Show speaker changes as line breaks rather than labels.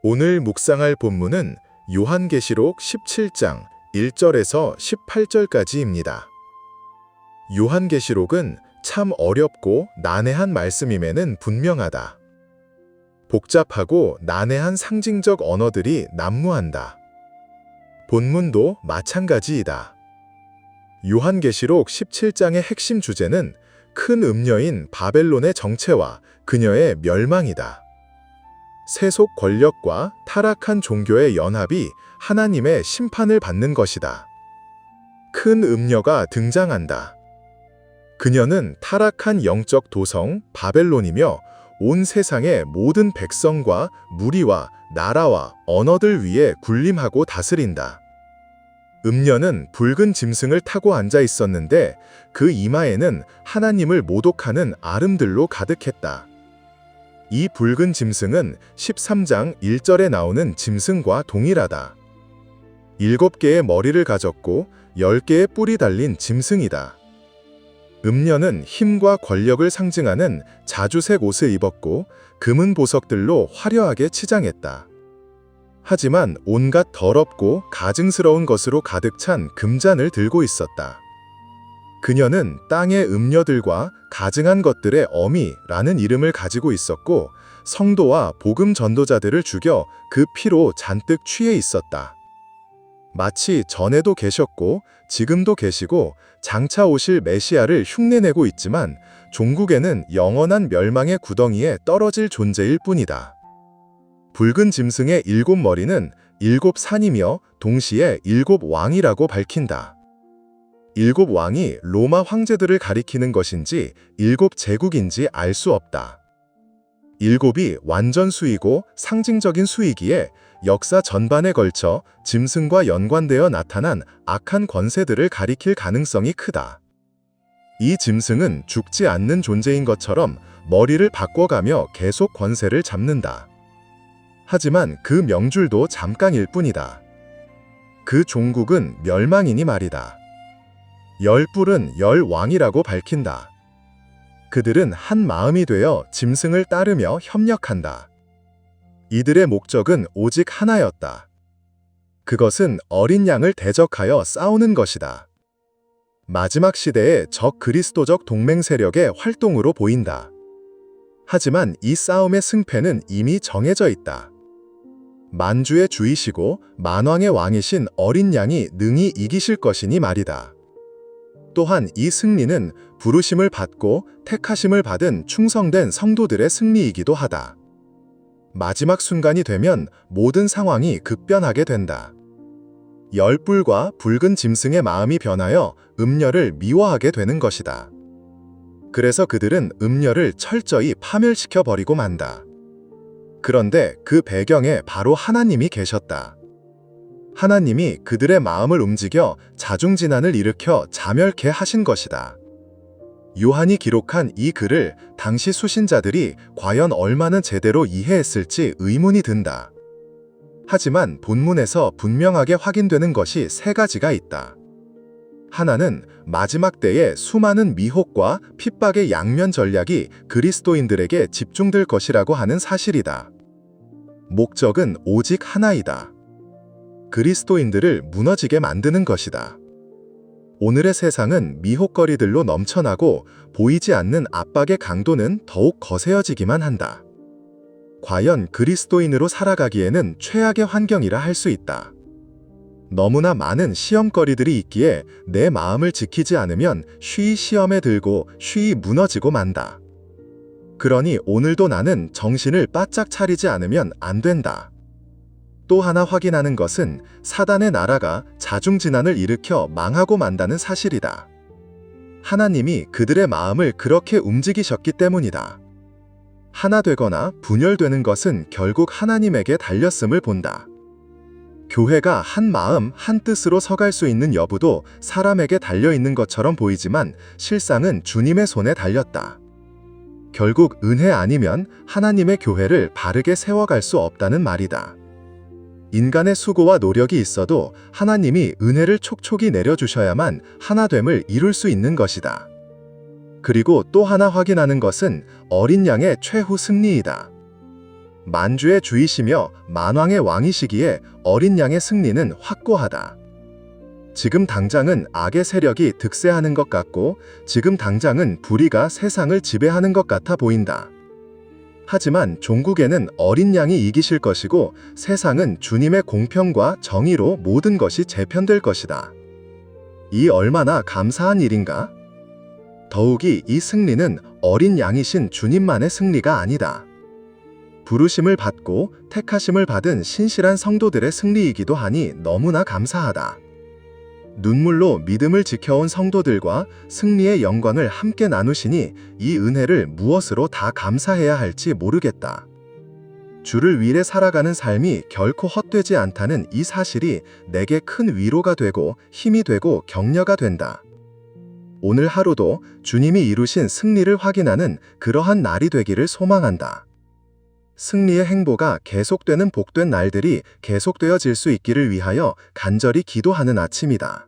오늘 묵상할 본문은 요한계시록 17장 1절에서 18절까지입니다. 요한계시록은 참 어렵고 난해한 말씀임에는 분명하다. 복잡하고 난해한 상징적 언어들이 난무한다. 본문도 마찬가지이다. 요한계시록 17장의 핵심 주제는 큰 음녀인 바벨론의 정체와 그녀의 멸망이다. 세속 권력과 타락한 종교의 연합이 하나님의 심판을 받는 것이다. 큰 음녀가 등장한다. 그녀는 타락한 영적 도성 바벨론이며 온 세상의 모든 백성과 무리와 나라와 언어들 위에 군림하고 다스린다. 음녀는 붉은 짐승을 타고 앉아 있었는데 그 이마에는 하나님을 모독하는 아름들로 가득했다. 이 붉은 짐승은 13장 1절에 나오는 짐승과 동일하다. 7개의 머리를 가졌고 10개의 뿔이 달린 짐승이다. 음녀는 힘과 권력을 상징하는 자주색 옷을 입었고 금은 보석들로 화려하게 치장했다. 하지만 온갖 더럽고 가증스러운 것으로 가득 찬 금잔을 들고 있었다. 그녀는 땅의 음녀들과 가증한 것들의 어미라는 이름을 가지고 있었고 성도와 복음 전도자들을 죽여 그 피로 잔뜩 취해 있었다. 마치 전에도 계셨고 지금도 계시고 장차 오실 메시아를 흉내내고 있지만 종국에는 영원한 멸망의 구덩이에 떨어질 존재일 뿐이다. 붉은 짐승의 7머리는 7산이며 동시에 7왕이라고 밝힌다. 7왕이 로마 황제들을 가리키는 것인지 7제국인지 알 수 없다. 7이 완전 수이고 상징적인 수이기에 역사 전반에 걸쳐 짐승과 연관되어 나타난 악한 권세들을 가리킬 가능성이 크다. 이 짐승은 죽지 않는 존재인 것처럼 머리를 바꿔가며 계속 권세를 잡는다. 하지만 그 명줄도 잠깐일 뿐이다. 그 종국은 멸망이니 말이다. 10뿔은 10왕이라고 밝힌다. 그들은 한 마음이 되어 짐승을 따르며 협력한다. 이들의 목적은 오직 하나였다. 그것은 어린 양을 대적하여 싸우는 것이다. 마지막 시대의 적 그리스도적 동맹 세력의 활동으로 보인다. 하지만 이 싸움의 승패는 이미 정해져 있다. 만주의 주이시고 만왕의 왕이신 어린 양이 능히 이기실 것이니 말이다. 또한 이 승리는 부르심을 받고 택하심을 받은 충성된 성도들의 승리이기도 하다. 마지막 순간이 되면 모든 상황이 급변하게 된다. 10뿔과 붉은 짐승의 마음이 변하여 음녀를 미워하게 되는 것이다. 그래서 그들은 음녀를 철저히 파멸시켜 버리고 만다. 그런데 그 배경에 바로 하나님이 계셨다. 하나님이 그들의 마음을 움직여 자중진환을 일으켜 자멸케 하신 것이다. 요한이 기록한 이 글을 당시 수신자들이 과연 얼마나 제대로 이해했을지 의문이 든다. 하지만 본문에서 분명하게 확인되는 것이 3가지가 있다. 하나는 마지막 때에 수많은 미혹과 핍박의 양면 전략이 그리스도인들에게 집중될 것이라고 하는 사실이다. 목적은 오직 하나이다. 그리스도인들을 무너지게 만드는 것이다. 오늘의 세상은 미혹거리들로 넘쳐나고 보이지 않는 압박의 강도는 더욱 거세어지기만 한다. 과연 그리스도인으로 살아가기에는 최악의 환경이라 할 수 있다. 너무나 많은 시험거리들이 있기에 내 마음을 지키지 않으면 쉬이 시험에 들고 쉬이 무너지고 만다. 그러니 오늘도 나는 정신을 바짝 차리지 않으면 안 된다. 또 하나 확인하는 것은 사단의 나라가 자중진환을 일으켜 망하고 만다는 사실이다. 하나님이 그들의 마음을 그렇게 움직이셨기 때문이다. 하나 되거나 분열되는 것은 결국 하나님에게 달렸음을 본다. 교회가 한 마음, 한 뜻으로 서갈 수 있는 여부도 사람에게 달려있는 것처럼 보이지만 실상은 주님의 손에 달렸다. 결국 은혜 아니면 하나님의 교회를 바르게 세워갈 수 없다는 말이다. 인간의 수고와 노력이 있어도 하나님이 은혜를 촉촉히 내려주셔야만 하나됨을 이룰 수 있는 것이다. 그리고 또 하나 확인하는 것은 어린 양의 최후 승리이다. 만주의 주이시며 만왕의 왕이시기에 어린 양의 승리는 확고하다. 지금 당장은 악의 세력이 득세하는 것 같고 지금 당장은 불의가 세상을 지배하는 것 같아 보인다. 하지만 종국에는 어린 양이 이기실 것이고 세상은 주님의 공평과 정의로 모든 것이 재편될 것이다. 이 얼마나 감사한 일인가? 더욱이 이 승리는 어린 양이신 주님만의 승리가 아니다. 부르심을 받고 택하심을 받은 신실한 성도들의 승리이기도 하니 너무나 감사하다. 눈물로 믿음을 지켜온 성도들과 승리의 영광을 함께 나누시니 이 은혜를 무엇으로 다 감사해야 할지 모르겠다. 주를 위해 살아가는 삶이 결코 헛되지 않다는 이 사실이 내게 큰 위로가 되고 힘이 되고 격려가 된다. 오늘 하루도 주님이 이루신 승리를 확인하는 그러한 날이 되기를 소망한다. 승리의 행보가 계속되는 복된 날들이 계속되어질 수 있기를 위하여 간절히 기도하는 아침이다.